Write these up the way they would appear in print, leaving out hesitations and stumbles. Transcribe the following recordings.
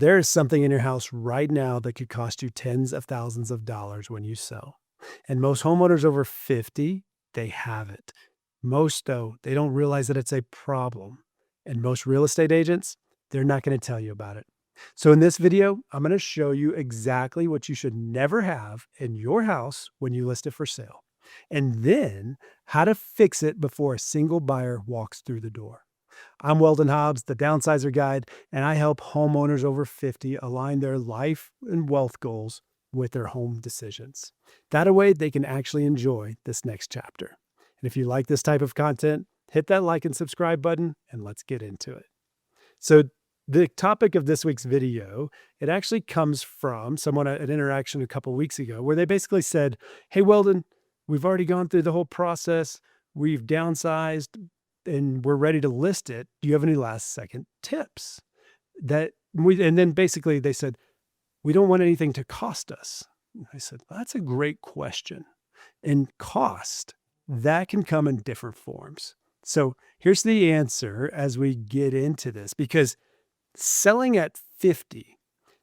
There is something in your house right now that could cost you tens of thousands of dollars when you sell. And most homeowners over 50, they have it. Most, though, they don't realize that it's a problem. And most real estate agents, they're not going to tell you about it. So in this video, I'm going to show you exactly what you should never have in your house when you list it for sale. And then how to fix it before a single buyer walks through the door. I'm Weldon Hobbs, the Downsizer Guide, and I help homeowners over 50 align their life and wealth goals with their home decisions. That way they can actually enjoy this next chapter. And if you like this type of content, hit that like and subscribe button and let's get into it. So the topic of this week's video, it actually comes from someone at an interaction a couple weeks ago where they basically said, "Hey, Weldon, we've already gone through the whole process. We've downsized and we're ready to list it. Do you have any last second tips?" And then basically they said, "We don't want anything to cost us." I said, "Well, that's a great question." And cost, that can come in different forms. So here's the answer as we get into this, because selling at 50,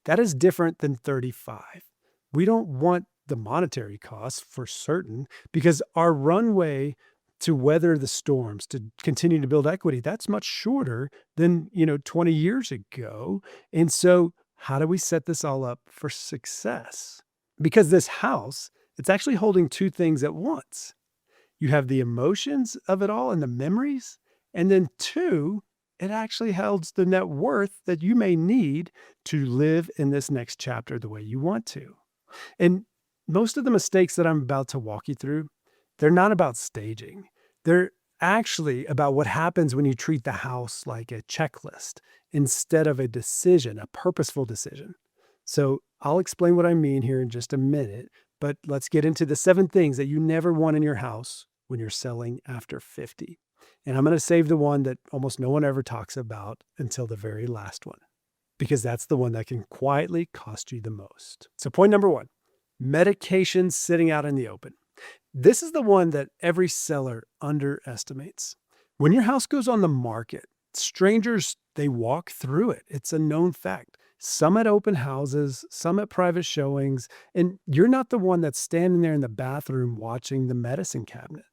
that is different than 35. We don't want the monetary costs for certain, because our runway to weather the storms, to continue to build equity, that's much shorter than, 20 years ago. And so how do we set this all up for success? Because this house, it's actually holding two things at once. You have the emotions of it all and the memories, and then two, it actually holds the net worth that you may need to live in this next chapter the way you want to. And most of the mistakes that I'm about to walk you through, they're not about staging. They're actually about what happens when you treat the house like a checklist instead of a decision, a purposeful decision. So I'll explain what I mean here in just a minute, but let's get into the 7 things that you never want in your house when you're selling after 50. And I'm going to save the one that almost no one ever talks about until the very last one, because that's the one that can quietly cost you the most. So point number 1, medications sitting out in the open. This is the one that every seller underestimates. When your house goes on the market, strangers, they walk through it. It's a known fact. Some at open houses, some at private showings, and you're not the one that's standing there in the bathroom watching the medicine cabinet.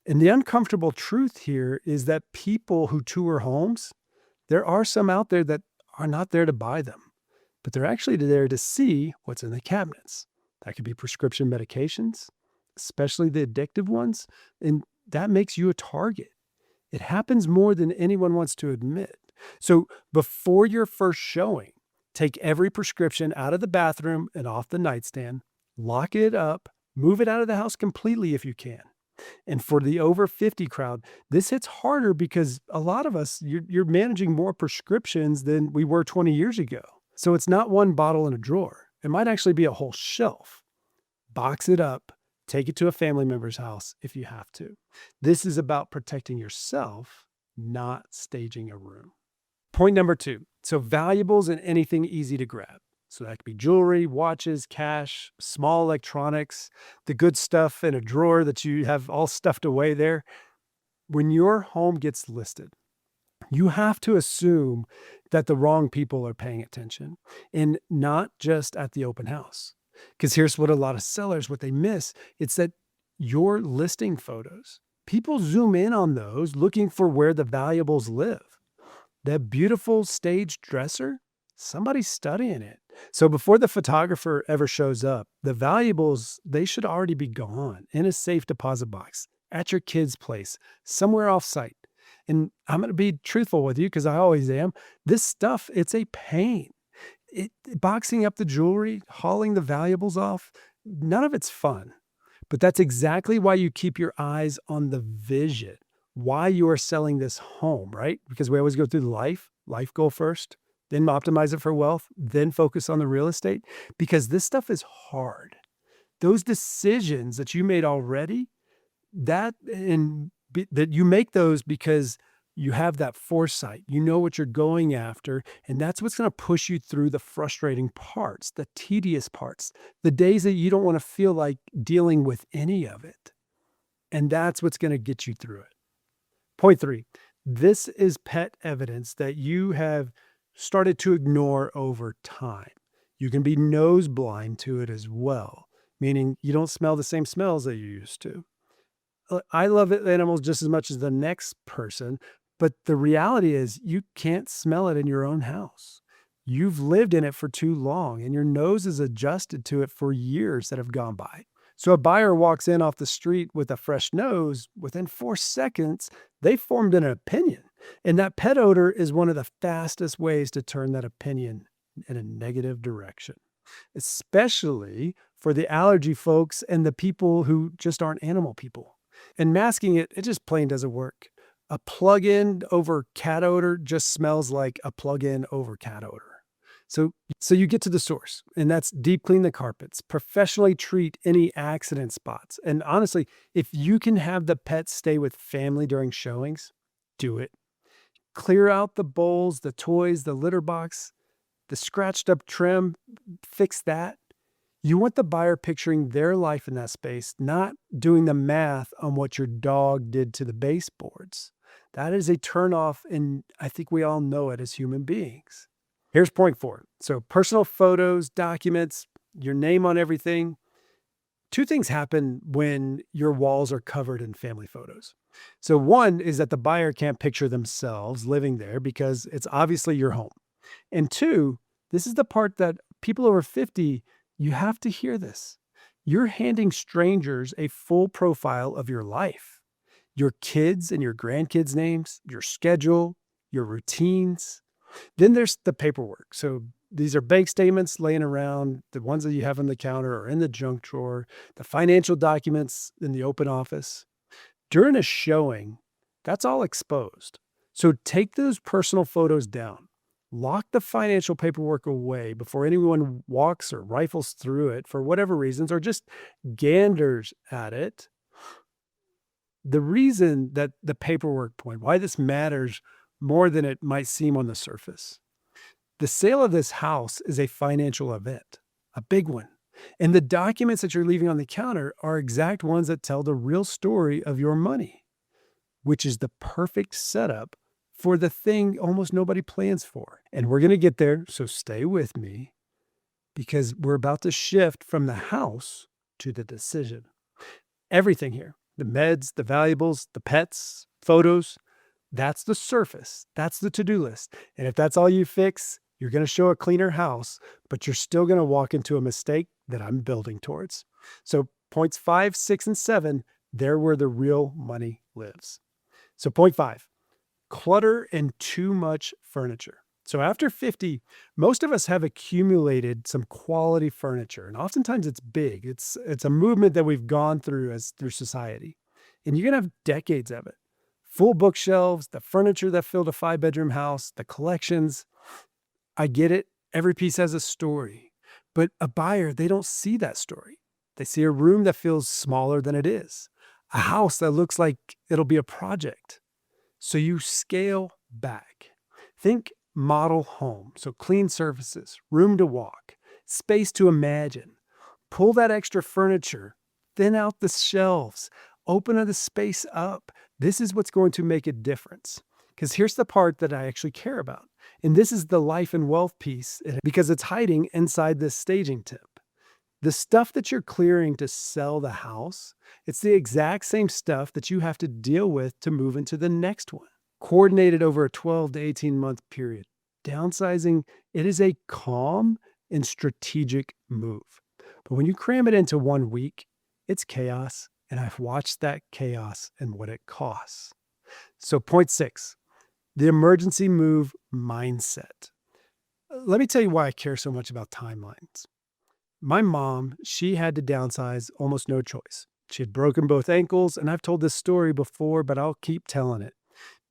And the uncomfortable truth here is that people who tour homes, there are some out there that are not there to buy them, but they're actually there to see what's in the cabinets. That could be prescription medications, especially the addictive ones, and that makes you a target. It happens more than anyone wants to admit. So before your first showing, take every prescription out of the bathroom and off the nightstand, lock it up, move it out of the house completely if you can. And for the over 50 crowd, this hits harder because a lot of us, you're managing more prescriptions than we were 20 years ago. So it's not one bottle in a drawer. It might actually be a whole shelf. Box it up, take it to a family member's house if you have to. This is about protecting yourself, not staging a room. Point number 2. So valuables and anything easy to grab. So that could be jewelry, watches, cash, small electronics, the good stuff in a drawer that you have all stuffed away there. When your home gets listed, you have to assume that the wrong people are paying attention, and not just at the open house. Because here's what a lot of sellers, what they miss, it's that your listing photos, people zoom in on those looking for where the valuables live. That beautiful staged dresser, somebody's studying it. So before the photographer ever shows up, the valuables, they should already be gone in a safe deposit box at your kid's place, somewhere off site. And I'm going to be truthful with you because I always am. This stuff, it's a pain. Boxing up the jewelry, hauling the valuables off, none of it's fun. But that's exactly why you keep your eyes on the vision, why you are selling this home, right? Because we always go through life goal first, then optimize it for wealth, then focus on the real estate, because this stuff is hard. Those decisions that you made already, that you make those because you have that foresight. You know what you're going after, and that's what's going to push you through the frustrating parts, the tedious parts, the days that you don't want to feel like dealing with any of it. And that's what's going to get you through it. Point 3, this is pet evidence that you have started to ignore over time. You can be nose blind to it as well, meaning you don't smell the same smells that you used to. I love animals just as much as the next person, but the reality is you can't smell it in your own house. You've lived in it for too long, and your nose is adjusted to it for years that have gone by. So a buyer walks in off the street with a fresh nose, within 4 seconds, they formed an opinion. And that pet odor is one of the fastest ways to turn that opinion in a negative direction, especially for the allergy folks and the people who just aren't animal people. And masking it, it just plain doesn't work. A plug-in over cat odor just smells like a plug-in over cat odor. So you get to the source, and that's deep clean the carpets, professionally treat any accident spots. And honestly, if you can have the pet stay with family during showings, do it. Clear out the bowls, the toys, the litter box, the scratched up trim, fix that. You want the buyer picturing their life in that space, not doing the math on what your dog did to the baseboards. That is a turnoff, and I think we all know it as human beings. Here's point 4. So personal photos, documents, your name on everything. Two things happen when your walls are covered in family photos. So one is that the buyer can't picture themselves living there because it's obviously your home. And two, this is the part that people over 50, you have to hear this. You're handing strangers a full profile of your life, your kids and your grandkids' names, your schedule, your routines. Then there's the paperwork. So these are bank statements laying around, the ones that you have on the counter or in the junk drawer, the financial documents in the open office. During a showing, that's all exposed. So take those personal photos down. Lock the financial paperwork away before anyone walks or rifles through it for whatever reasons or just ganders at it. The reason that the paperwork point, why this matters more than it might seem on the surface. The sale of this house is a financial event, a big one. And the documents that you're leaving on the counter are exact ones that tell the real story of your money, which is the perfect setup for the thing almost nobody plans for. And we're going to get there, so stay with me because we're about to shift from the house to the decision. Everything here, the meds, the valuables, the pets, photos, that's the surface. That's the to-do list. And if that's all you fix, you're going to show a cleaner house, but you're still going to walk into a mistake that I'm building towards. So points 5, 6, and 7, they're where the real money lives. So point 5, clutter and too much furniture. So after 50, most of us have accumulated some quality furniture, and oftentimes it's big. It's a movement that we've gone through through society, and you're going to have decades of it. Full bookshelves, the furniture that filled a 5-bedroom house, the collections. I get it. Every piece has a story. But a buyer, they don't see that story. They see a room that feels smaller than it is, a house that looks like it'll be a project. So you scale back. Think model home. So clean surfaces, room to walk, space to imagine. Pull that extra furniture, thin out the shelves, open the space up. This is what's going to make a difference. Because here's the part that I actually care about. And this is the life and wealth piece because it's hiding inside this staging tip. The stuff that you're clearing to sell the house, it's the exact same stuff that you have to deal with to move into the next one. Coordinated over a 12 to 18 month period. Downsizing, it is a calm and strategic move. But when you cram it into 1 week, it's chaos. And I've watched that chaos and what it costs. So point 6, the emergency move mindset. Let me tell you why I care so much about timelines. My mom, she had to downsize almost no choice. She had broken both ankles, and I've told this story before, but I'll keep telling it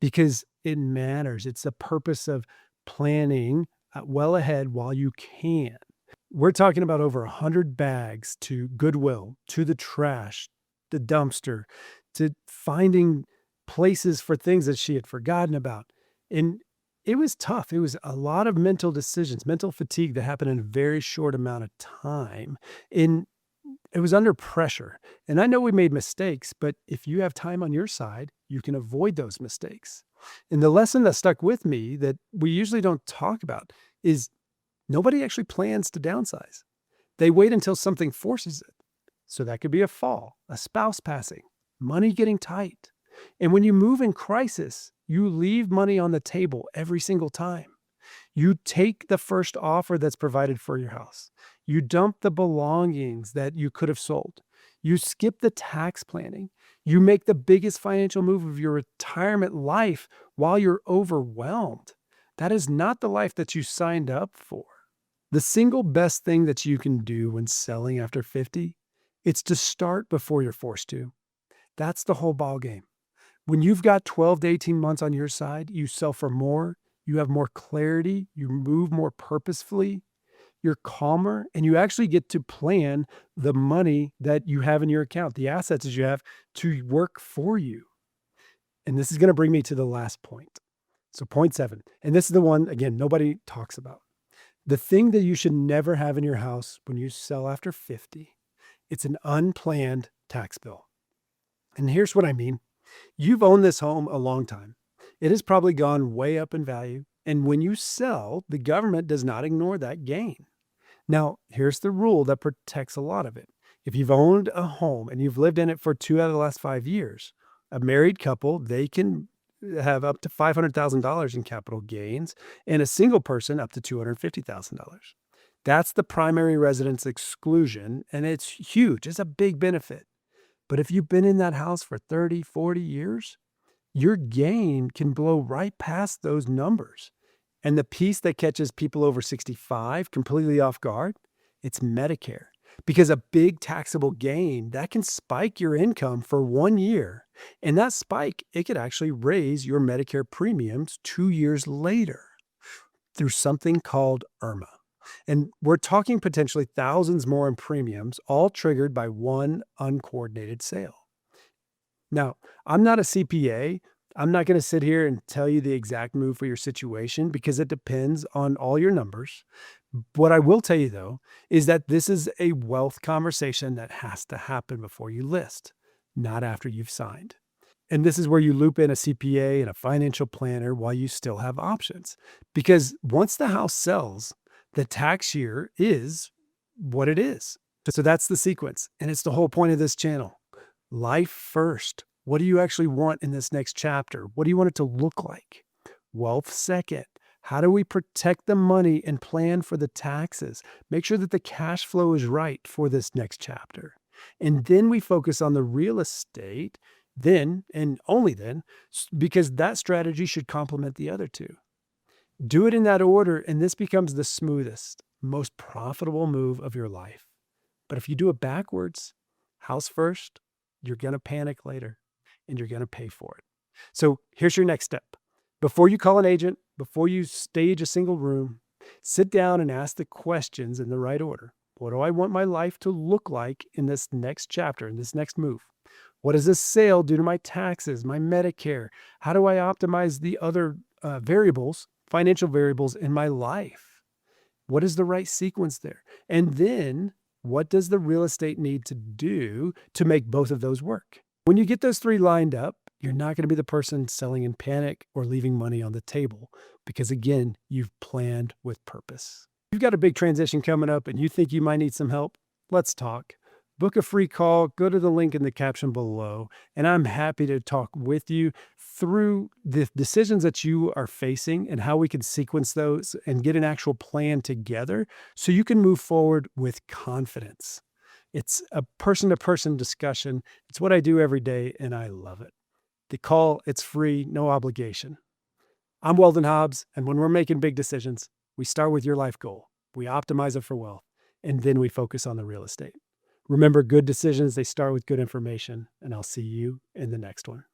because it matters. It's the purpose of planning well ahead while you can. We're talking about over 100 bags to Goodwill, to the trash, the dumpster, to finding places for things that she had forgotten about. And it was tough. It was a lot of mental decisions, mental fatigue that happened in a very short amount of time. And It was under pressure. And I know we made mistakes, but if you have time on your side, you can avoid those mistakes. And the lesson that stuck with me that we usually don't talk about is nobody actually plans to downsize. They wait until something forces it. So that could be a fall, a spouse passing, money getting tight. And when you move in crisis, you leave money on the table every single time. You take the first offer that's provided for your house. You dump the belongings that you could have sold. You skip the tax planning. You make the biggest financial move of your retirement life while you're overwhelmed. That is not the life that you signed up for. The single best thing that you can do when selling after 50, it's to start before you're forced to. That's the whole ball game. When you've got 12 to 18 months on your side, you sell for more, you have more clarity, you move more purposefully, you're calmer, and you actually get to plan the money that you have in your account, the assets that you have to work for you. And this is going to bring me to the last point. So point 7, and this is the one, again, nobody talks about. The thing that you should never have in your house when you sell after 50, it's an unplanned tax bill. And here's what I mean. You've owned this home a long time. It has probably gone way up in value. And when you sell, the government does not ignore that gain. Now, here's the rule that protects a lot of it. If you've owned a home and you've lived in it for 2 out of the last 5 years, a married couple, they can have up to $500,000 in capital gains, and a single person up to $250,000. That's the primary residence exclusion, and it's huge. It's a big benefit. But if you've been in that house for 30, 40 years, your gain can blow right past those numbers. And the piece that catches people over 65 completely off guard, it's Medicare. Because a big taxable gain, that can spike your income for 1 year. And that spike, it could actually raise your Medicare premiums 2 years later through something called IRMA. And we're talking potentially thousands more in premiums, all triggered by one uncoordinated sale. Now, I'm not a CPA. I'm not going to sit here and tell you the exact move for your situation because it depends on all your numbers. What I will tell you, though, is that this is a wealth conversation that has to happen before you list, not after you've signed. And this is where you loop in a CPA and a financial planner while you still have options. Because once the house sells, the tax year is what it is. So that's the sequence. And it's the whole point of this channel. Life first. What do you actually want in this next chapter? What do you want it to look like? Wealth second. How do we protect the money and plan for the taxes? Make sure that the cash flow is right for this next chapter. And then we focus on the real estate, then and only then, because that strategy should complement the other two. Do it in that order, and this becomes the smoothest, most profitable move of your life. But if you do it backwards, house first, you're going to panic later, and you're going to pay for it. So here's your next step. Before you call an agent, before you stage a single room, sit down and ask the questions in the right order. What do I want my life to look like in this next chapter, in this next move? What does this sale do to my taxes, my Medicare? How do I optimize the other variables, financial variables in my life? What is the right sequence there? And then what does the real estate need to do to make both of those work? When you get those three lined up, you're not going to be the person selling in panic or leaving money on the table because, again, you've planned with purpose. You've got a big transition coming up and you think you might need some help? Let's talk. Book a free call, go to the link in the caption below, and I'm happy to talk with you through the decisions that you are facing and how we can sequence those and get an actual plan together so you can move forward with confidence. It's a person-to-person discussion. It's what I do every day, and I love it. The call, it's free, no obligation. I'm Weldon Hobbs, and when we're making big decisions, we start with your life goal. We optimize it for wealth, and then we focus on the real estate. Remember, good decisions, they start with good information, and I'll see you in the next one.